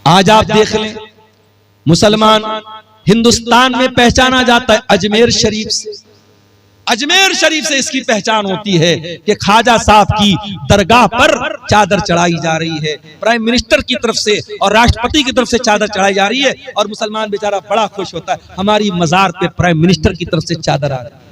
आज आप देख लें, मुसलमान हिंदुस्तान में पहचाना जाता है अजमेर शरीफ से। अजमेर शरीफ से इसकी पहचान होती है कि ख्वाजा साहब की दरगाह पर चादर चढ़ाई जा रही है, प्राइम मिनिस्टर की तरफ से और राष्ट्रपति की तरफ से चादर चढ़ाई जा रही है, और मुसलमान बेचारा बड़ा खुश होता है हमारी मजार पे प्राइम मिनिस्टर की तरफ से चादर आ रही है।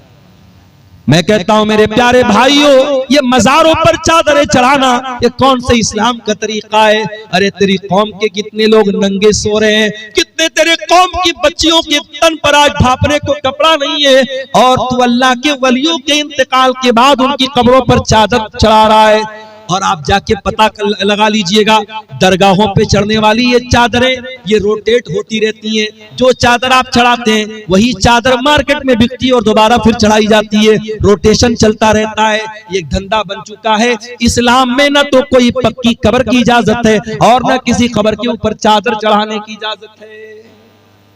मैं कहता हूं मेरे प्यारे भाइयों, ये मजारों पर चादरें चढ़ाना ये कौन से इस्लाम का तरीका है? अरे तेरी कौम के कितने लोग नंगे सो रहे हैं, कितने तेरे कौम की बच्चियों के तन पर आज भापने को कपड़ा नहीं है, और तू अल्लाह के वलियों के इंतकाल के बाद उनकी कब्रों पर चादर चढ़ा रहा है। और आप जाके पता लगा लीजिएगा, दरगाहों पे चढ़ने वाली ये चादरें ये रोटेट होती रहती हैं। जो चादर आप चढ़ाते हैं वही चादर मार्केट में बिकती है और दोबारा फिर चढ़ाई जाती है, रोटेशन चलता रहता है। ये धंधा बन चुका है। इस्लाम में न तो कोई पक्की कब्र की इजाजत है और न किसी कब्र के ऊपर चादर चढ़ाने की इजाजत है।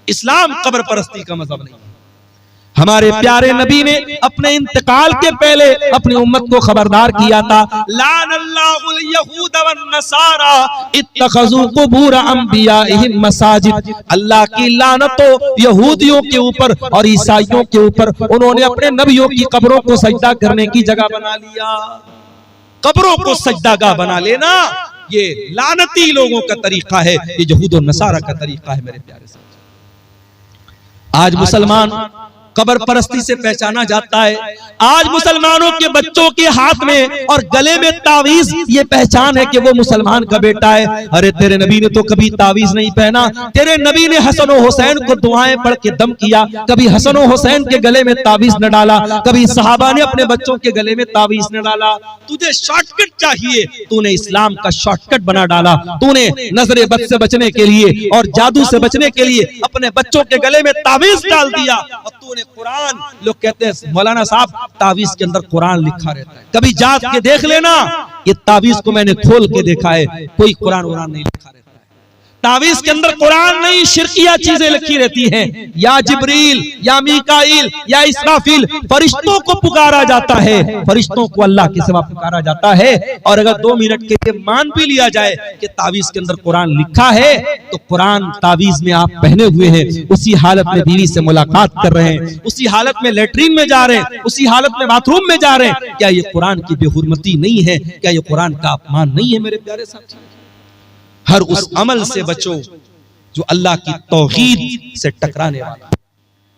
इस्लाम कब्र परस्ती का मजहब नहीं। हमारे प्यारे नबी ने अपने इंतकाल के पहले अपनी उम्मत को खबरदार किया था, लानल्लाहुल यहूद वन नसारा इत्तखज़ू कुबूर अंबियाइहिम मसाजिद। अल्लाह की लानत हो यहूदियों के ऊपर और ईसाइयों के ऊपर, उन्होंने अपने नबियों की कब्रों को सजदा करने की जगह बना लिया। कब्रों को सजदागाह बना लेना ये लानती लोगों का तरीका है, ये यहूद और नसारा का तरीका है। मेरे प्यारे साथ आज मुसलमान कब्र परस्ती से पहचाना जाता है। आज मुसलमानों के बच्चों के हाथ में और गले में तावीज, ये पहचान है कि वो मुसलमान का बेटा है। अरे तेरे नबी ने तो कभी तावीज नहीं पहना। तेरे नबी ने हसन और हुसैन को दुआएं पढ़ के दम किया, कभी हसन और हुसैन के गले में तावीज न डाला, कभी सहाबा ने अपने बच्चों के गले में तावीज न डाला। तुझे शॉर्टकट चाहिए, तूने इस्लाम का शॉर्टकट बना डाला। तूने नजरे बद से बचने के लिए और जादू से बचने के लिए अपने बच्चों के गले में तावीज डाल दिया। और तूने कुरान, लोग कहते हैं मौलाना साहब तावीज के अंदर कुरान लिखा रहता है, कभी जात के देख लेना, ये तावीज को मैंने खोल के देखा है, कोई कुरान वुरान नहीं लिखा रहता है। तावीज के अंदर कुरान नहीं, शिरकिया चीजें लिखी रहती हैं। या जिब्रील या मीकाईल या इसराफील, फरिश्तों को पुकारा जाता है, फरिश्तों को अल्लाह के सिवा पुकारा जाता है। और अगर 2 मिनट के लिए मान भी लिया जाए कि तावीज के अंदर कुरान लिखा है, तो कुरान तावीज में आप पहने हुए हैं, उसी हालत में बीवी से मुलाकात कर रहे हैं, उसी हालत में लेटरिन में जा रहे हैं, उसी हालत में बाथरूम में जा रहे हैं, क्या ये कुरान की बेहुरमती नहीं है? क्या ये कुरान का अपमान नहीं है? मेरे प्यारे साथी, हर उस अमल से बचो जो अल्लाह की तौहीद से टकराने वाला।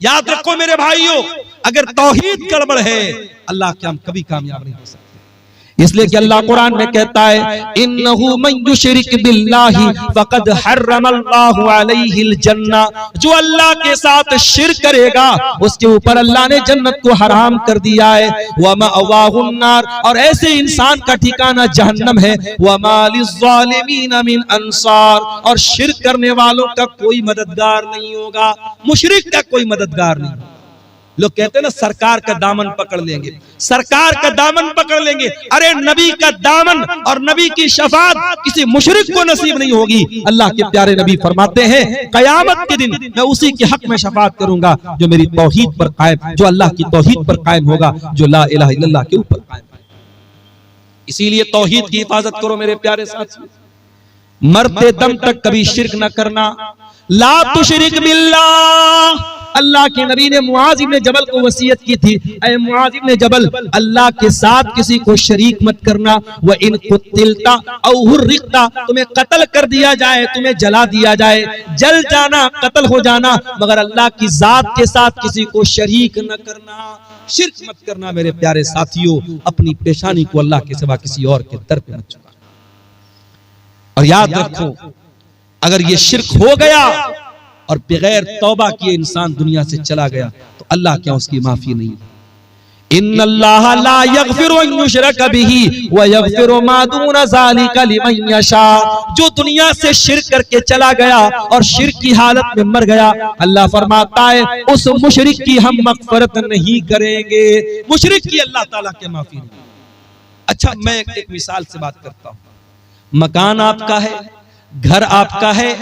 याद रखो मेरे भाइयों, अगर तौहीद गड़बड़ है, अल्लाह के हम कभी कामयाब नहीं हो सकते। इसलिए कि अल्लाह कुरान में कहता है, इन्नहु मन युशरिक बिल्लाहि फक़द हर्रमल्लाहु अलैहिल जन्ना। जो अल्लाह के साथ शिर्क करेगा उसके ऊपर अल्लाह ने जन्नत को हराम कर दिया है। व मअवाहुन नार, और ऐसे इंसान का ठिकाना जहन्नम है। व मा लिज़्ज़ालिमीन मिन अंसार, और शिर्क करने वालों का कोई मददगार नहीं होगा, मुशरिक का कोई मददगार नहीं। लोग कहते हैं ना सरकार का दामन पकड़ लेंगे, सरकार का दामन पकड़ लेंगे। अरे नबी का दामन और नबी की शफाअत किसी मुशरिक को नसीब नहीं होगी। अल्लाह के प्यारे नबी फरमाते हैं, कयामत के दिन मैं उसी के हक में शफाअत करूंगा जो मेरी तौहीद पर कायम, जो अल्लाह की तौहीद पर कायम होगा, जो ला इलाहा इल्लल्लाह के ऊपर कायम है। इसीलिए तौहीद की हिफाजत करो मेरे प्यारे साथियों, मरते दम तक कभी शिर्क न करना। ला तुशरिक बिल्लाह, अल्लाह के नबी ने मुआज इब्ने जबल को वसीयत की थी, ऐ मुआज इब्ने जबल, अल्लाह के साथ किसी को शरीक मत करना। व इन कुतिलता औ हुर्रिकता, तुम्हें कत्ल कर दिया जाए, तुम्हें जला दिया जाए, जल जाना, कत्ल हो जाना, मगर अल्लाह की जात के साथ किसी को शरीक न करना, शिर्क मत करना। मेरे प्यारे साथियों, अपनी पेशानी को अल्लाह के सिवा किसी और के दर पे मत चुकाना। और याद रखो, अगर ये शिर्क हो गया और बगैर तौबा किए इंसान दुनिया से चला गया तो अल्लाह क्या उसकी माफी नहीं। इन्नल्लाह ला यगफिरु अन युशरक बिही व यगफिरु मा दून ज़ालिका लिमन यशा। जो दुनिया से शिर्क करके चला गया और शिर्क की हालत में मर गया, अल्लाह फरमाता है उस मुशरिक की हम मग़फ़िरत नहीं करेंगे, मुशरिक की अल्लाह ताला के माफी नहीं। अच्छा, मैं एक मिसाल से बात करता हूँ। मकान आपका है, घर आपका है,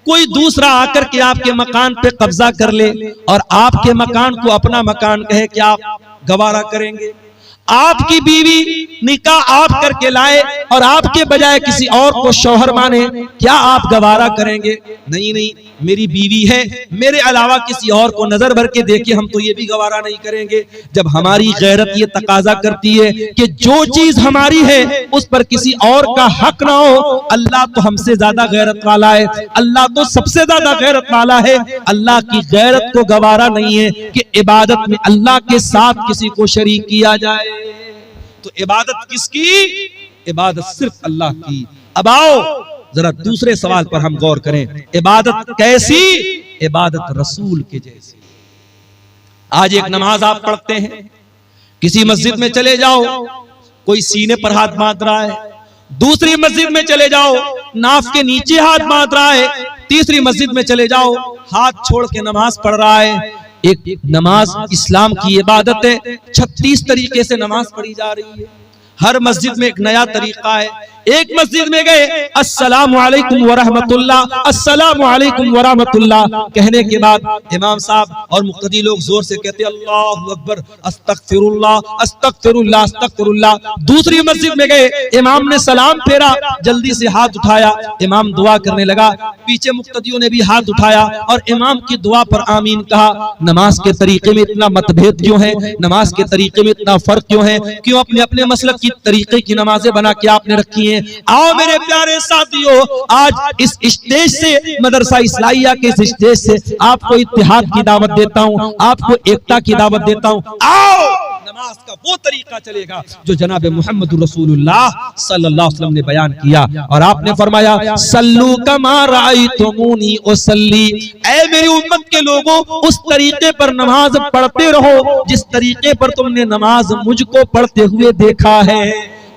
कोई दूसरा आकर के आपके मकान पे कब्जा कर ले और आपके मकान को अपना मकान कहे, क्या आप गवारा करेंगे? आपकी बीवी निकाह आप करके लाए और आपके बजाय किसी और को शौहर माने, क्या आप गवारा करेंगे? नहीं नहीं, मेरी बीवी है, मेरे अलावा किसी और को नजर भर के देखे हम तो ये भी गवारा नहीं करेंगे। जब हमारी गैरत ये तकाजा करती है कि जो चीज हमारी है उस पर किसी और का हक ना हो, अल्लाह तो हमसे ज्यादा गैरत वाला है, अल्लाह तो सबसे ज्यादा गैरत वाला है। अल्लाह की गैरत को गवारा नहीं है कि इबादत में अल्लाह के साथ किसी को शरीक किया जाए। तो इबादत किसकी? इबादत सिर्फ अल्लाह की। अब आओ जरा दूसरे सवाल पर हम गौर करें, इबादत कैसी? इबादत रसूल के जैसी। आज एक नमाज आप पढ़ते हैं, किसी मस्जिद में चले जाओ, कोई सीने पर हाथ बांध रहा है, दूसरी मस्जिद में चले जाओ नाफ के नीचे हाथ बांध रहा है, तीसरी मस्जिद में चले जाओ हाथ छोड़ के नमाज पढ़ रहा है। एक नमाज इस्लाम की इबादत है, 36 तरीके से नमाज पढ़ी जा रही है, हर मस्जिद में एक नया तरीका है। एक मस्जिद में गए, अस्सलामु अलैकुम व रहमतुल्लाह, अस्सलामु अलैकुम व रहमतुल्लाह कहने के बाद इमाम साहब और मुक्तदी लोग जोर से कहते अल्लाहु अकबर, अस्तगफिरुल्लाह, अस्तगफिरुल्लाह, अस्तगफिरुल्लाह। दूसरी मस्जिद में गए, इमाम ने सलाम फेरा, जल्दी से हाथ उठाया, इमाम दुआ करने लगा, पीछे मुक्तदियों ने भी हाथ उठाया और इमाम की दुआ पर आमीन कहा। नमाज के तरीके में इतना मतभेद क्यों है? नमाज के तरीके में इतना फर्क क्यों है? क्यों अपने अपने मसलक की तरीके की नमाजें बना के आपने रखी है? आओ मेरे प्यारे साथियों, आज इस स्टेज से, मदरसा इस्लाहिया के इस स्टेज से आपको इत्तेहाद की दावत देता हूं, आपको एकता की दावत देता हूं। आओ नमाज का वो तरीका चलेगा जो जनाब मोहम्मद रसूलुल्लाह सल्लल्लाहु अलैहि वसल्लम ने बयान किया। और आपने फरमाया सल्लू कमा रायतुमूनी उसल्ली, ऐ मेरी उम्मत के लोगों उस तरीके पर नमाज पढ़ते रहो जिस तरीके पर तुमने नमाज मुझको पढ़ते हुए देखा है।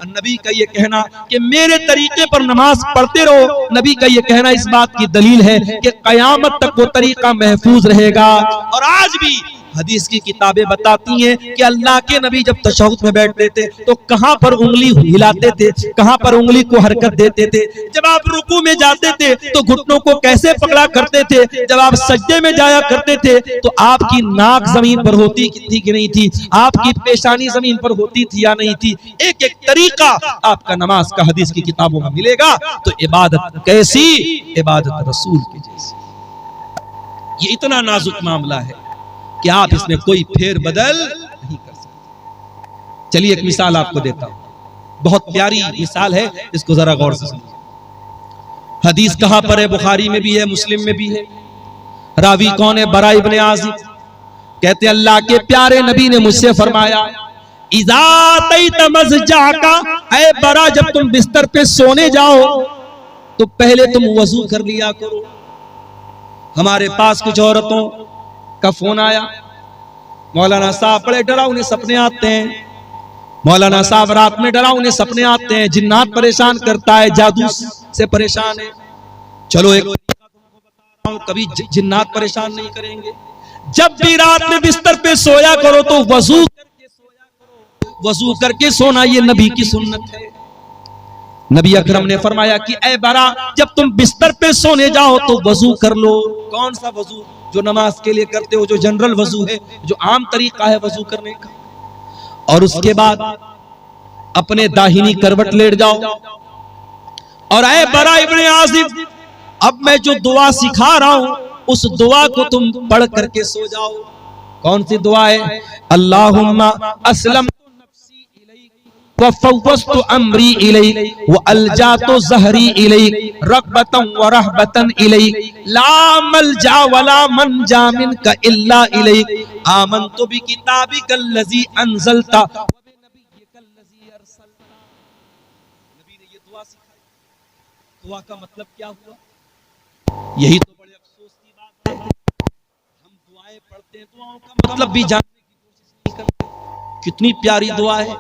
नबी का ये कहना कि मेरे तरीके पर नमाज पढ़ते रहो, नबी का ये कहना इस बात की दलील है कि कयामत तक वो तरीका महफूज रहेगा। और आज भी हदीस की किताबें बताती हैं कि अल्लाह के नबी जब तशहुद में बैठते थे तो कहां पर उंगली हिलाते थे, कहां पर उंगली को हरकत देते थे। जब आप रुकू में जाते थे तो घुटनों को कैसे पकड़ा करते थे, जब आप सजदे में जाया करते थे तो आपकी नाक जमीन पर होती थी कि नहीं थी, आपकी पेशानी जमीन पर होती थी या नहीं थी। एक एक तरीका आपका नमाज का हदीस की किताबों में मिलेगा। तो इबादत कैसी? इबादत रसूल के जैसी। ये इतना नाजुक मामला है कि आप इसमें कोई फेर बदल नहीं कर सकते। चलिए एक मिसाल आपको देता हूं, बहुत प्यारी मिसाल है, इसको जरा गौर से समझिए। हदीस कहां पर है? बुखारी में भी है, मुस्लिम में भी है। रावी कौन है? बरा इब्ने आजिब कहते अल्लाह के प्यारे नबी ने मुझसे फरमाया इज़ा तैत मज़जाका, ऐ बरा जब तुम बिस्तर पे सोने जाओ तो पहले तुम वजू कर लिया करो। हमारे पास कुछ औरतों का फोन आया, मौलाना साहब बड़े डरावने सपने आते हैं, मौलाना साहब रात में डरावने सपने आते हैं, जिन्नात परेशान करता है, जादू से परेशान है। चलो एक तरीका तुमको बता रहा हूं, कभी जिन्नात परेशान नहीं करेंगे। जब भी रात में बिस्तर पे सोया करो तो वजू करके सोया करो। वजू करके सोना ये नबी की सुन्नत है। नबी अकरम ने फरमाया कि ऐ बरा जब तुम बिस्तर पे सोने जाओ तो वजू कर लो। कौन सा वजू? जो नमाज के लिए करते हो, जो जनरल वजू है, जो आम तरीका है वजू करने का। और उसके बाद अपने दाहिनी करवट लेट जाओ और ऐ बरा इब्ने आजिब अब मैं जो दुआ सिखा रहा हूं उस दुआ को तुम पढ़ करके सो जाओ। कौन सी दुआ है? अल्लाहुम्मा अस्लम वफ़व्वज़्तु अम्री इलैक व अलजातु ज़हरी इलैक रग़बतन व रहबतन इलैक ला मलजा वला मनजा मिनका इल्ला इलैक आमनतु बिकिताबिकल लज़ी अंज़लता व बिनबिय्यिकल लज़ी अरसलता। नबी ने ये दुआ सिखाई। दुआ का मतलब क्या हुआ? यही तो बड़े अफसोस की बात है, हम दुआएं पढ़ते हैं, दुआओं का मतलब भी जानने की कोशिश नहीं करते। कितनी प्यारी दुआ है,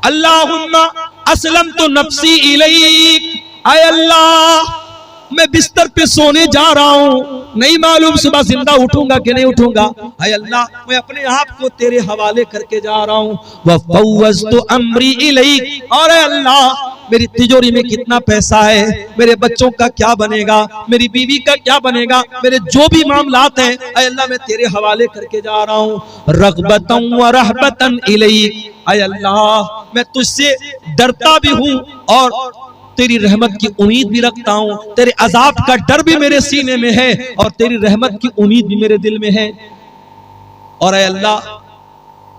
अल्लाहुम्मा अस्लमतु नफ्सी इलैक, ऐ अल्लाह मैं बिस्तर पे सोने जा रहा हूँ, नहीं मालूम सुबह जिंदा उठूंगा कि नहीं उठूंगा। हाय अल्लाह, मैं अपने आप को तेरे हवाले करके जा रहा हूँ। वफ़व्वज़्तु अम्री इलैक, और अल्लाह मेरी तिजोरी में कितना पैसा है, मेरे बच्चों का क्या बनेगा, मेरी बीवी का क्या बनेगा, मेरे जो भी मामलात हैं हाय अल्लाह मैं तेरे हवाले करके जा रहा हूँ। रग़बतन व रहबतन इलैक, हाय अल्लाह मैं तुझसे डरता भी हूँ और तेरी रहमत की उम्मीद भी रखता हूँ। तेरे अजाब का डर भी मेरे सीने में है और तेरी रहमत की उम्मीद भी मेरे दिल में है। और ऐ अल्लाह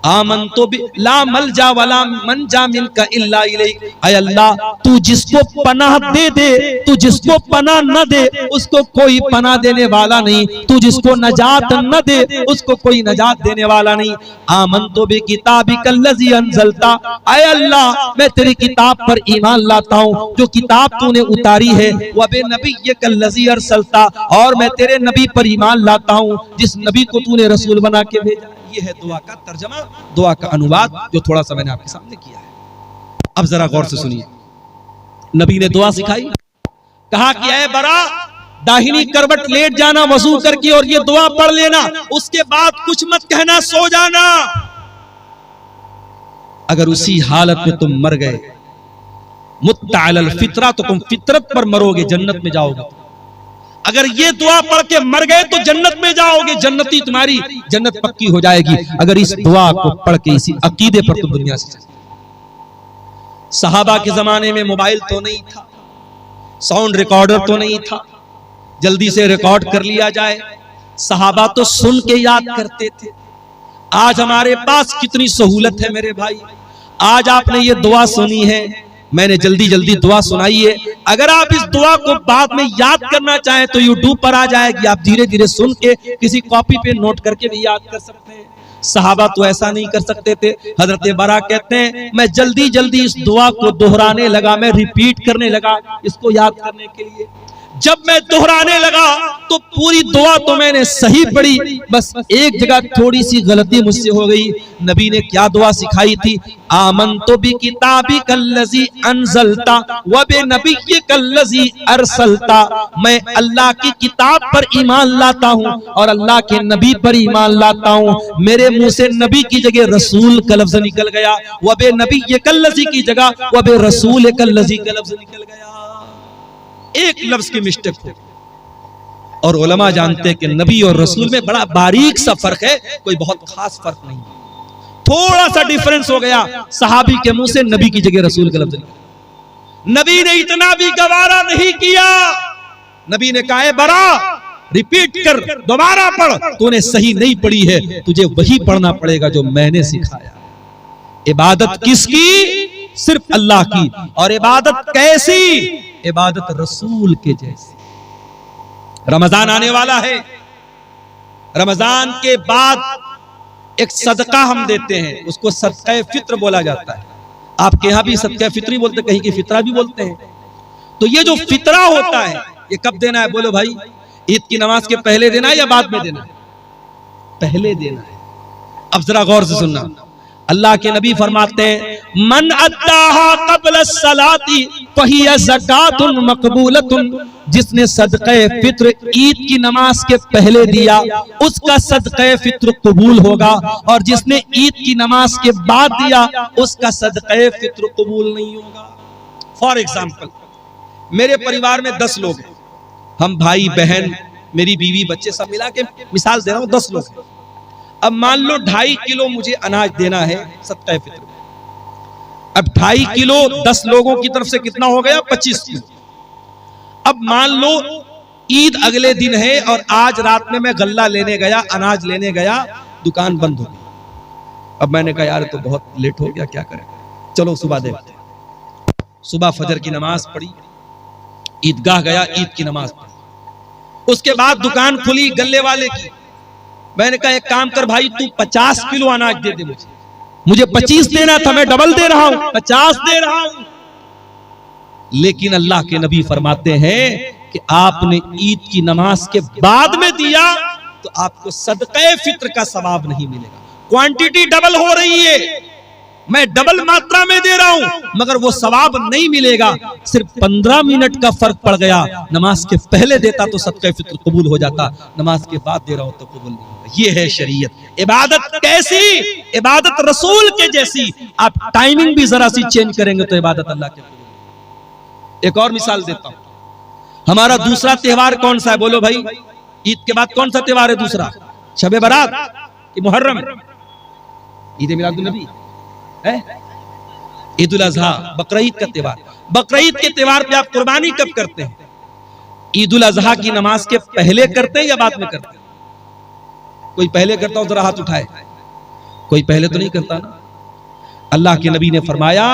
आमनतु बि ला मलजा वला मनजा मिनका इल्ला इलैक, ऐ अल्लाह तू जिसको पनाह दे दे, तू जिसको पनाह न दे उसको कोई पनाह देने वाला नहीं, तू जिसको नजात न दे उसको कोई नजात देने वाला नहीं। आमनतु बि किताबिकल लज़ी अंज़लता, ऐ अल्लाह मैं तेरी किताब पर ईमान लाता हूँ जो किताब तूने उतारी है। व बि नबिय्यकल लज़ी अरसलता, और मैं तेरे नबी पर ईमान लाता हूँ जिस नबी को तूने रसूल बना के भेजा। ये है दुआ का तर्जमा, दुआ का अनुवाद जो थोड़ा सा मैंने आपके सामने किया है। अब जरा गौर से सुनिए, नबी ने दुआ सिखाई, कहा कि ऐ बरा दाहिनी करवट लेट जाना वजू करके और ये दुआ पढ़ लेना, उसके बाद कुछ मत कहना, सो जाना। अगर उसी हालत में तुम मर गए मुत्ता अलल फितरा, तो तुम फितरत पर मरोगे, जन्नत में जाओगे। अगर ये दुआ पढ़ के मर गए तो जन्नत में जाओगे, जन्नती तुम्हारी जन्नत पक्की हो जाएगी। अगर इस दुआ को पढ़ के इसी अकीदे पर तुम दुनिया से चले। सहाबा के जमाने में मोबाइल तो नहीं था, साउंड रिकॉर्डर तो नहीं था, जल्दी से रिकॉर्ड कर लिया जाए। सहाबा तो सुन के याद करते थे। आज हमारे पास कितनी सहूलत है मेरे भाई। आज आपने ये दुआ सुनी है, मैंने जल्दी जल्दी दुआ सुनाई है। अगर आप इस दुआ को बाद में याद करना चाहें तो यूट्यूब पर आ जाएगी, आप धीरे धीरे सुन के किसी कॉपी पे नोट करके भी याद कर सकते हैं। सहाबा तो ऐसा नहीं कर सकते थे। हजरत बरा कहते हैं मैं जल्दी जल्दी इस दुआ को दोहराने लगा, मैं रिपीट करने लगा इसको याद करने के लिए। जब मैं दोहराने लगा तो पूरी दुआ तो मैंने सही पढ़ी, बस एक जगह थोड़ी सी गलती मुझसे हो गई। नबी ने क्या दुआ सिखाई थी? आमनतु बि किताबिकल लज़ी अंज़लता व बि नबिय्यिकल लज़ी अरसलता, मैं अल्लाह की किताब पर ईमान लाता हूँ और अल्लाह के नबी पर ईमान लाता हूँ। मेरे मुंह से नबी की जगह रसूल का लफ्ज़ निकल गया, व बि नबिय्यिकल लज़ी की जगह व बि रसूलिकल लज़ी का लफ्ज़ निकल गया। एक लफ्ज की मिस्टेक हो। और उलमा जानते हैं कि नबी और रसूल में बड़ा बारीक सा फर्क है, कोई बहुत खास फर्क नहीं। थोड़ा सा डिफरेंस हो गया, सहाबी के मुंह से नबी की जगह रसूल का लफ्ज निकला। नबी ने इतना भी गवारा नहीं किया। नबी ने कहा बरा रिपीट कर, दोबारा पढ़, तूने सही नहीं पढ़ी है, तुझे वही पढ़ना पड़ेगा जो मैंने सिखाया। इबादत किसकी? सिर्फ अल्लाह की। और इबादत कैसी? इबादत रसूल के जैसी। रमजान आने वाला है, रमजान के बाद एक सदका हम देते हैं, उसको सदका फित्र बोला जाता है। आपके यहां भी सदका फित्री बोलते, कहीं की फितरा भी बोलते हैं। तो ये जो फितरा होता है ये कब देना है? बोलो भाई, ईद की नमाज के पहले देना है या बाद में देना है? पहले देना है। अब जरा गौर से सुनना, अल्लाह के नबी फरमाते हैं मन अद्दाहा क़ब्ल सलाती फहिया ज़कातुन मक़बूलतुन, जिसने सदक़े फित्र ईद की नमाज के पहले दिया उसका सदक़े फित्र कबूल होगा, और जिसने ईद की नमाज के बाद दिया उसका सदक़े फित्र कबूल नहीं होगा। फॉर एग्जाम्पल, मेरे परिवार में 10 लोग हैं, हम भाई बहन मेरी बीवी बच्चे सब मिला के मिसाल दे रहा हूँ 10 लोग हैं। अब मान लो 2.5 किलो मुझे अनाज देना है सदक़े फित्र में। अब 2.5 किलो 10 लोगों की तरफ से कितना हो गया? 25 किलो। अब मान लो ईद अगले दिन है और आज रात में मैं गल्ला लेने गया, अनाज लेने गया, दुकान बंद हो गई। अब मैंने कहा यार तो बहुत लेट हो गया, क्या करें, चलो सुबह देखते हैं। सुबह फजर की नमाज पढ़ी, ईदगाह गया, ईद की नमाज पढ़ी। उसके बाद दुकान खुली गल्ले वाले की। मैंने कहा एक काम कर भाई, तू 50 किलो अनाज दे दे मुझे 25 देना था, मैं डबल दे रहा हूं, 50 दे रहा हूं। लेकिन अल्लाह के नबी फरमाते हैं कि आपने ईद की नमाज के बाद में दिया तो आपको सदक़े फित्र का सवाब नहीं मिलेगा। क्वांटिटी डबल हो रही है, मैं डबल मात्रा में दे रहा हूं, मगर वो सवाब नहीं मिलेगा। सिर्फ 15 मिनट का फर्क पड़ गया। नमाज के पहले देता तो सदका फित्र कबूल हो जाता, नमाज के बाद दे रहा हूं तो कबूल नहीं होगा। ये है शरीयत। इबादत कैसी? इबादत रसूल के जैसी। आप टाइमिंग भी जरा सी चेंज करेंगे तो इबादत अल्लाह के कबूल। एक और मिसाल देता हूं। हमारा दूसरा त्योहार कौन सा है? बोलो भाई। ईद के बाद कौन सा त्योहार है दूसरा? शबे बारात कि मुहर्रम? ईद मिलादुन नबी है, ईद उल अजहा, बकरीद का त्योहार। बकरीद के त्योहार पे आप कुर्बानी कब करते हैं? ईद उल अजहा की नमाज के पहले करते हैं या बाद में करते हैं? कोई पहले करता हो जरा हाथ उठाए। कोई पहले तो नहीं करता ना। अल्लाह के नबी ने फरमाया,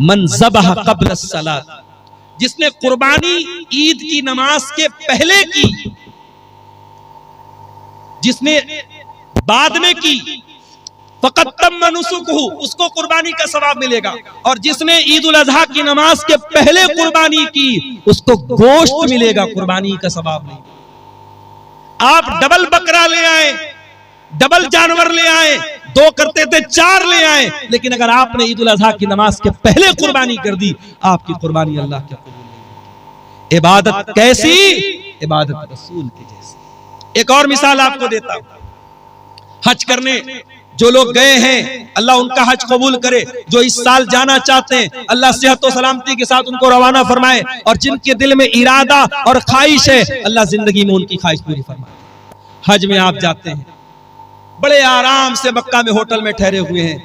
मन ज़बह क़ब्ल सलात, जिसने कुर्बानी ईद की नमाज के पहले की, जिसने बाद में की, फ़क़त तम्म नुसुकुहु, उसको कुर्बानी का सवाब मिलेगा। और जिसने ईद उल अजहा की नमाज के पहले कुर्बानी की, उसको गोश्त मिलेगा, कुर्बानी का सवाब नहीं। आप डबल बकरा ले आए, डबल जानवर ले आए, 2 करते थे 4 ले आए, लेकिन अगर आपने ईद उल अजहा की नमाज के पहले कुर्बानी कर दी, आपकी कुर्बानी अल्लाह के कबूल नहीं। इबादत कैसी? इबादत रसूल की जैसी। एक और मिसाल आपको देता हूं। हज करने जो लोग गए हैं, अल्लाह उनका हज कबूल करे। जो इस साल जाना चाहते हैं, अल्लाह सेहत और सलामती के साथ उनको रवाना फरमाए। और जिनके दिल में इरादा और ख्वाहिश है, अल्लाह जिंदगी में उनकी ख्वाहिश पूरी फरमाए। हज में आप जाते हैं, बड़े आराम से मक्का में होटल में ठहरे हुए हैं।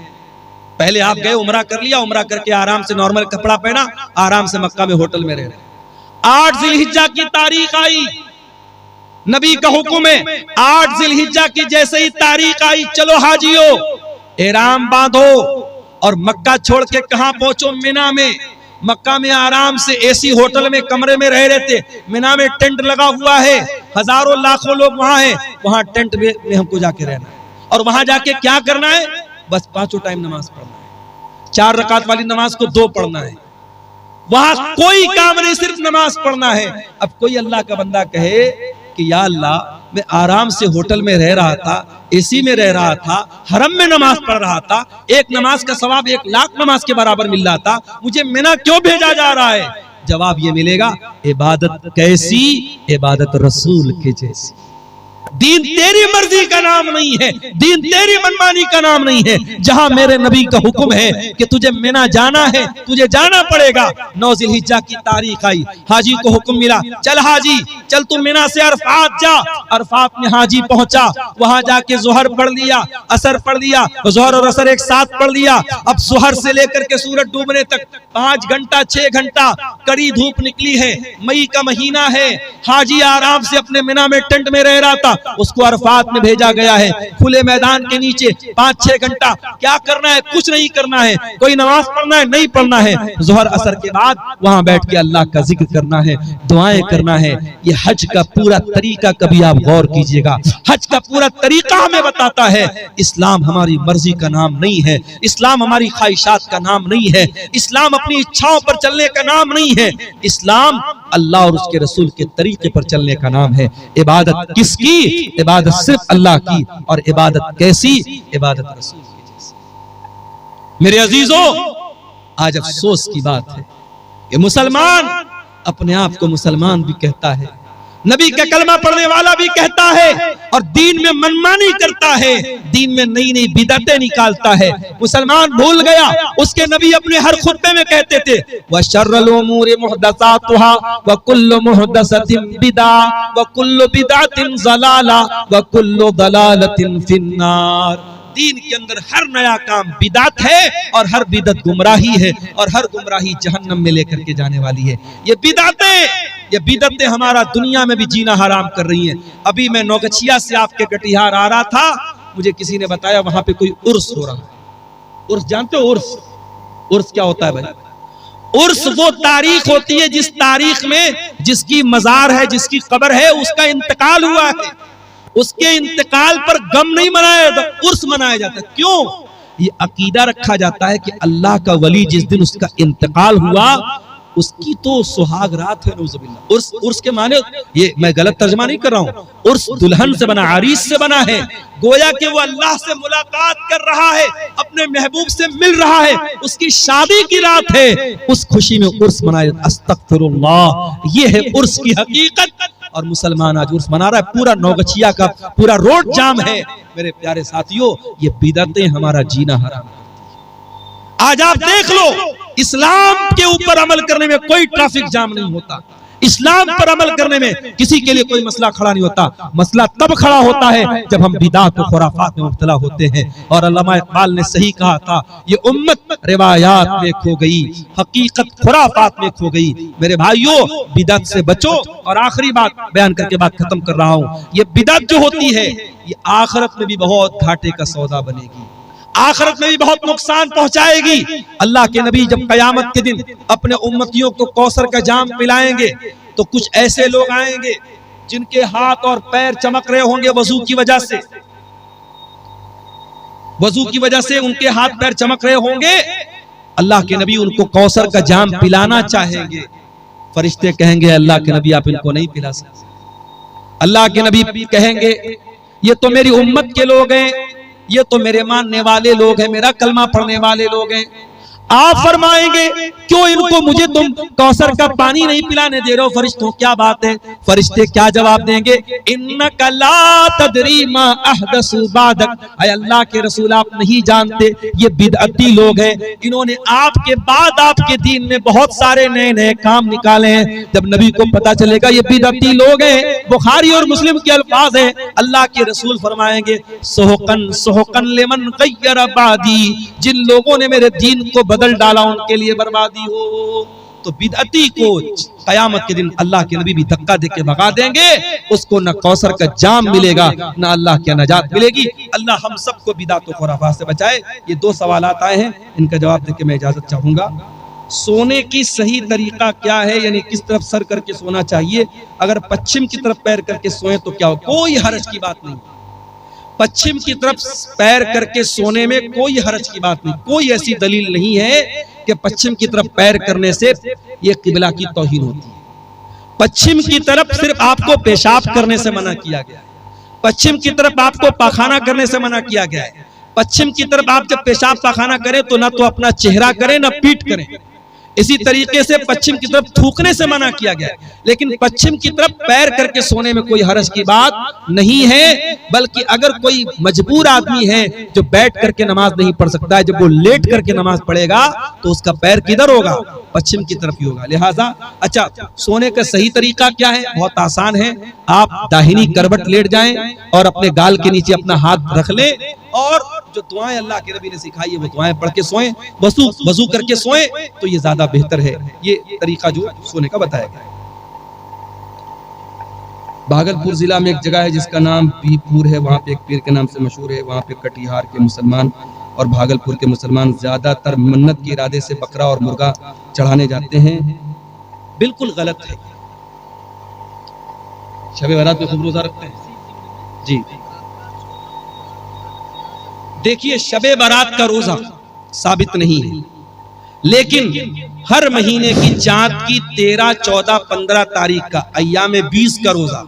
पहले आप गए, उमरा कर लिया, उमरा करके आराम से नॉर्मल कपड़ा पहना, आराम से मक्का में होटल में रह रहे। 8 जिलहिज्जा की तारीख आई, नबी का हुक्म है, 8 जिलहिज्जा की जैसे ही तारीख आई, चलो हाजियो एहराम बांधो और मक्का छोड़ के कहां पहुंचो? मिना में। मक्का में आराम से एसी होटल में कमरे में रह रहे थे। मिना में टेंट लगा हुआ है, हजारों लाखों लोग वहां हैं। वहां टेंट में हमको जाके रहना है। और वहां जाके क्या करना है? बस 5 टाइम नमाज पढ़ना है। 4 रकात वाली नमाज को 2 पढ़ना है। वहां कोई काम नहीं, सिर्फ नमाज पढ़ना है। अब कोई अल्लाह का बंदा कहे कि या अल्लाह, मैं आराम से होटल में रह रहा था, एसी में रह रहा था, हरम में नमाज पढ़ रहा था, एक नमाज का सवाब 1 लाख नमाज के बराबर मिल रहा था, मुझे मिना क्यों भेजा जा रहा है? जवाब ये मिलेगा, इबादत कैसी? इबादत रसूल के जैसी। दीन तेरी मर्जी का नाम नहीं है, दीन तेरी मनमानी का नाम नहीं है। जहां मेरे नबी का हुक्म है कि तुझे मिना जाना है, तुझे जाना पड़ेगा। 9 जिलहिज्जा की तारीख आई, हाजी को हुक्म मिला, चल हाजी चल, तू मिना से अरफात जा। अरफात में हाजी पहुंचा, वहां जाके जोहर पढ़ लिया, असर पढ़ लिया, जोहर और असर एक साथ पढ़ लिया। अब जोहर से लेकर के सूरज डूबने तक 5 घंटा 6 घंटा कड़ी धूप निकली है, मई का महीना है। हाजी आराम से अपने मिना में टेंट में रह रहा था, उसको अरफात में भेजा गया है, खुले मैदान के नीचे 5-6 घंटा। क्या करना है? कुछ नहीं करना है। कोई नमाज पढ़ना है? नहीं पढ़ना है। जोहर असर के बाद वहां बैठ के अल्लाह का जिक्र करना है, दुआएं करना है। ये हज का पूरा तरीका कभी आप गौर कीजिएगा। हज का पूरा तरीका हमें बताता है, इस्लाम हमारी मर्जी का नाम नहीं है, इस्लाम हमारी ख्वाहिशात का नाम नहीं है, इस्लाम अपनी इच्छाओं पर चलने का नाम नहीं है। इस्लाम अल्लाह और उसके रसूल के तरीके पर चलने का नाम है। इबादत किसकी? इबादत सिर्फ अल्लाह की। और इबादत कैसी? इबादत रसूल की जैसी। मेरे अजीजों, आज अफसोस की बात है कि मुसलमान अपने आप को मुसलमान भी कहता है, नबी का कलमा पढ़ने वाला भी कहता है, और दीन में मनमानी करता है, दीन में नई नई बिदअतें निकालता है। मुसलमान भूल गया, उसके नबी अपने हर खुतबे में कहते थे, व शर्रुल उमूरि मुहदसातुहा व कुल्लु मुहदसतिन बिदा व कुल्लु बिदअतिन ज़लाला व कुल्लु ज़लालतिन फिन्नार। दीन के अंदर हर नया काम बिदात है और हर बिदत गुमराही है, और हर गुमराही जहन्नम में लेकर के जाने वाली है। ये बिदतें हमारा दुनिया में भी जीना हराम कर रही हैं। अभी मैं नौगछिया से आपके कटिहार आ रहा था, मुझे किसी ने बताया वहां पे कोई उर्स हो रहा है। उर्स जानते हो? उर्स क्या होता है भाई? उर्स वो तारीख होती है जिस तारीख में जिसकी मजार है, जिसकी कब्र है, उसका इंतकाल हुआ है। उसके इंतकाल पर गम नहीं मनाया जाता, उर्स मनाया जाता है। क्यों? ये अकीदा रखा जाता है कि अल्लाह का वली जिस दिन उसका इंतकाल हुआ, उसकी तो सुहाग रात है। नौजुबिल्लाह। उर्स के माने, ये मैं गलत तर्जमा नहीं कर रहा हूँ, उर्स दुल्हन से बना, आरीस से बना है। गोया कि वो अल्लाह से मुलाकात कर रहा है, अपने महबूब से मिल रहा है, उसकी शादी की रात है, उस खुशी में उर्स मनाए। अस्तगफिरुल्लाह, ये है उर्स की हकीकत। और मुसलमान आज उर्स मना रहा है, पूरा नौगछिया का पूरा रोड जाम है। मेरे प्यारे साथियों, ये बिदअतें हमारा जीना हराम। आज आप देख लो, इस्लाम के ऊपर अमल करने में कोई ट्रैफिक जाम नहीं होता, इस्लाम पर अमल करने में किसी के लिए कोई मसला खड़ा नहीं होता। मसला तब खड़ा होता है जब हम बिदात और खुराफात में मुब्तला होते हैं। और अल्लामा इकबाल ने सही कहा था, ये उम्मत रिवायात में खो गई, हकीकत खुराफात में खो गई। मेरे भाइयों, बिदअत से बचो। और आखिरी बात बयान करके बात खत्म कर रहा हूं, ये बिदअत जो होती है, ये आखिरत में भी बहुत घाटे का सौदा बनेगी, आखिरत में भी बहुत नुकसान पहुंचाएगी। अल्लाह के नबी जब कयामत के दिन अपने उम्मतियों को कौसर का जाम पिलाएंगे, तो कुछ ऐसे लोग आएंगे जिनके हाथ और पैर चमक रहे होंगे वजू की वजह से, वजू की वजह से उनके हाथ पैर चमक रहे होंगे। अल्लाह के नबी उनको कौसर का जाम पिलाना चाहेंगे। फरिश्ते कहेंगे, अल्लाह के नबी आप इनको नहीं पिला सकते। अल्लाह के नबी कहेंगे, ये तो मेरी उम्मत के लोग हैं, ये तो मेरे मानने वाले लोग हैं, मेरा कलमा पढ़ने वाले लोग हैं। आप फरमाएंगे, क्यों इनको मुझे तुम कौसर का पानी नहीं पिलाने दे रहे हो? फरिश्तों, क्या बात है? फरिश्ते क्या जवाब देंगे? इन्नका ला तदरी मा अहदसु बादक, ऐ अल्लाह के रसूल आप नहीं जानते, ये बिदअती लोग हैं, इन्होंने आपके बाद आपके दीन में बहुत सारे नए नए काम निकाले हैं। जब नबी को पता चलेगा ये बिदअती लोग हैं, बुखारी और मुस्लिम के अल्फाज हैं, अल्लाह के रसूल फरमाएंगे, सोहकन सोहकन लिमन गय्यर बादी, जिन लोगों ने मेरे दीन को बदल डाला उनके लिए बर्बादी हो। तो बिदअती को कयामत के दिन अल्लाह के नबी भी धक्का देके भगा देंगे, उसको न कौसर का जाम मिलेगा, न अल्लाह की नजात मिलेगी। अल्लाह हम सबको बिदअत और खुराफात से बचाए। ये दो सवालात आए हैं, इनका जवाब देके मैं इजाजत चाहूंगा। सोने की सही तरीका क्या है, यानी किस तरफ सर करके सोना चाहिए? अगर पश्चिम की तरफ पैर करके सोए तो क्या हो, कोई हर्ज की बात नहीं। पश्चिम की तरफ पैर करके सोने में कोई हर्ज की बात नहीं, कोई ऐसी दलील नहीं है कि पश्चिम की तरफ पैर करने से ये किबला की तौहीन होती है। पश्चिम की तरफ सिर्फ आपको पेशाब करने से मना किया गया है, पश्चिम की तरफ आपको पाखाना करने से मना किया गया है। पश्चिम की तरफ आप जब पेशाब पाखाना करें तो ना तो अपना चेहरा करें ना पीठ करें। इसी तरीके से पश्चिम की तरफ थूकने से मना किया गया है, लेकिन पश्चिम की तरफ पैर करके सोने में कोई हर्ज की बात नहीं है। बल्कि अगर कोई मजबूर आदमी है जो बैठ करके नमाज नहीं पढ़ सकता है, जब वो लेट करके नमाज पढ़ेगा तो उसका पैर किधर होगा? पश्चिम की तरफ ही होगा। लिहाजा अच्छा, सोने का सही तरीका क्या है? बहुत आसान है। आप दाहिनी करवट लेट जाएं और अपने गाल के नीचे अपना हाथ रख लें, और जो दुआएं अल्लाह के नबी ने सिखाई है वो दुआएं पढ़ के सोएं, वजू करके सोएं, तो ये ज्यादा बेहतर है। ये तरीका जो सोने का बताया गया है। भागलपुर जिला में एक जगह है जिसका नाम बीपुर है, वहाँ पे एक पीर के नाम से मशहूर है। वहाँ पे कटिहार के मुसलमान और भागलपुर के मुसलमान ज्यादातर मन्नत के इरादे से बकरा और मुर्गा चढ़ाने जाते हैं। बिल्कुल गलत है। शब बारात में खूब रोजा रखते हैं जी। देखिए, शबे बारात का रोजा साबित नहीं है, लेकिन हर महीने की चांद की 13, 14, 15 तारीख का अय्याम 20 का रोजा,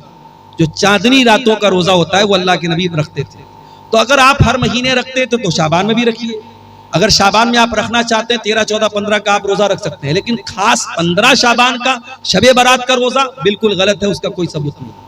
जो चांदनी रातों का रोजा होता है, वो अल्लाह के नबी रखते थे। तो अगर आप हर महीने रखते थे तो शाबान में भी रखिए। अगर शाबान में आप रखना चाहते हैं 13, 14, 15 का आप रोजा रख सकते हैं, लेकिन खास 15 शाबान का शबे बारात का रोजा बिल्कुल गलत है, उसका कोई सबूत नहीं।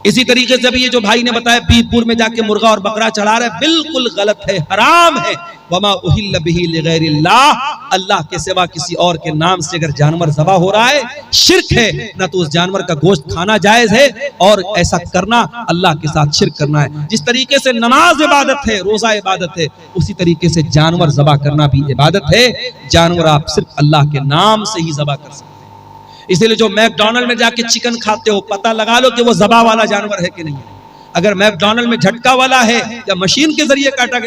इसी तरीके से भी ये जो भाई ने बताया बीरपुर में जाके मुर्गा और बकरा चढ़ा रहे, बिल्कुल गलत है, हराम है। वमा उहिल्ल बिही लिगैरिल्लाह, अल्लाह के सिवा किसी और के नाम से अगर जानवर ज़बा हो रहा है, शिर्क है। ना तो उस जानवर का गोश्त खाना जायज है, और ऐसा करना अल्लाह के साथ शिर्क करना है। जिस तरीके से नमाज इबादत है, रोजा इबादत है, उसी तरीके से जानवर ज़बा करना भी इबादत है। जानवर आप सिर्फ अल्लाह के नाम से ही ज़बा कर सकते हैं। इसलिए जो मैकडॉनल्ड में जाके चिकन खाते हो, पता लगा लो कि वो ज़बा वाला जानवर है कि नहीं है। अगर मैकडॉनल्ड में झटका वाला है या मशीन के जरिए काटा गया